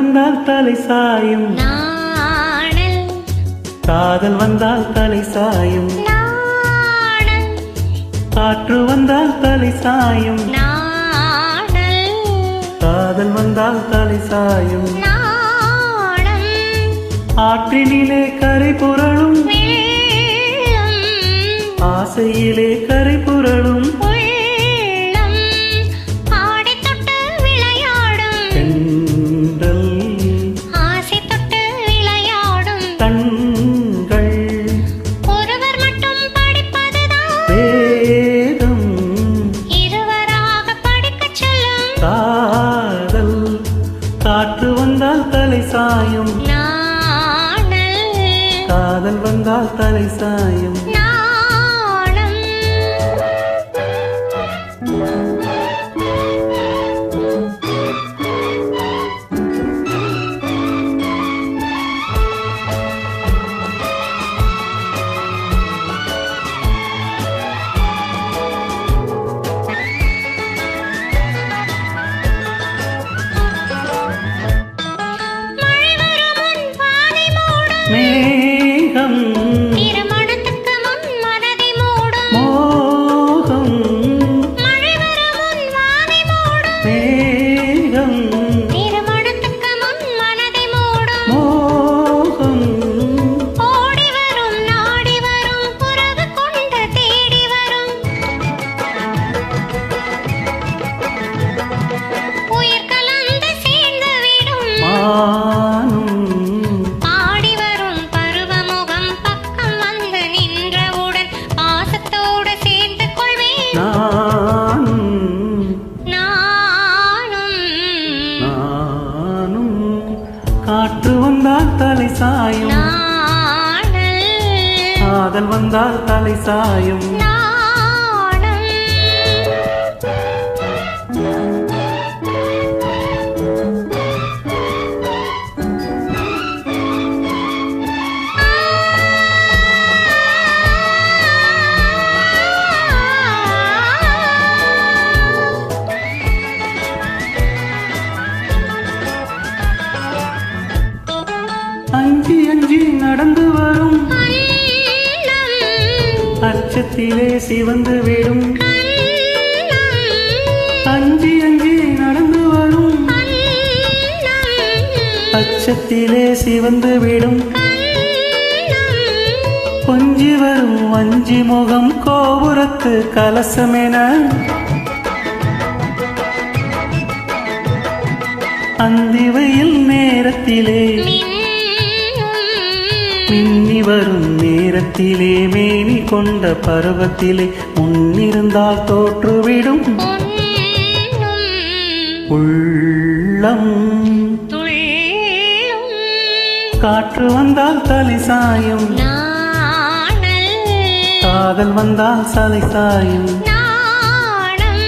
வந்தால் தலை சாயும், நாணல் காதல் வந்தால் தலை சாயும், நாணல் காற்று வந்தால் தலை சாயும், நாணல் காதல் வந்தால் தலை சாயும், நாணம் ஆற்றினிலே கரை புரளும், வெள்ளம் ஆசையிலே கரை புரளும், உள்ளம் ஆடி தொட்டு விளையாடும், தென்றல் ஆசை தொட்டு விளையாடும் கண்கள் ஒருவர் மட்டும் படிப்பதுதான் வேதம், இருவராக படிக்கச் செல்லும் காதல் காற்று வந்தால் தலை சாயும், நாணல் காதல் வந்தால் தலை சாயும். நாணம் மழை வரும் முன் வானை மூடும், மேகம் திருமணத்துக்கு முன் மனதை மூடும், மோகம், மழை வரும் முன் வானை மூடும், மேகம் திருமணத்துக்கு முன் மனதை மூடும், மோகம், ஓடி வரும் நாடி வரும் உறவு கொண்டு தேடி வரும், உயிர் கலந்து சேர்ந்து விடும், மானும் பாடி வரும் பருவமுகம் பக்கம் வந்து நின்றவுடன் பாசத்தோடு சேர்ந்து கொள்வேன் நானும் நானும். நானும் காற்று வந்தால் தலை சாயும், நாணல் காதல் வந்தால் தலை சாயும், நாணம் அஞ்சி அஞ்சி நடந்து வரும் அன்னம் அச்சத்திலே சிவந்து விடும், அன்னம் அஞ்சி அஞ்சி நடந்து வரும் அன்னம் அச்சத்திலே சிவந்து விடும், அன்னம் கொஞ்சி வரும் வஞ்சி முகம் கோபுரத்து கலசமென, அந்திவையில் நேரத்திலே மின்னி வரும் நேரத்திலே மேனி கொண்ட பருவத்திலே முன்னிருந்தால் தோற்றுவிடும் உள்ளம், காற்று வந்தால் தலை சாயும், காதல் வந்தால் சலை சாயும். நாணம்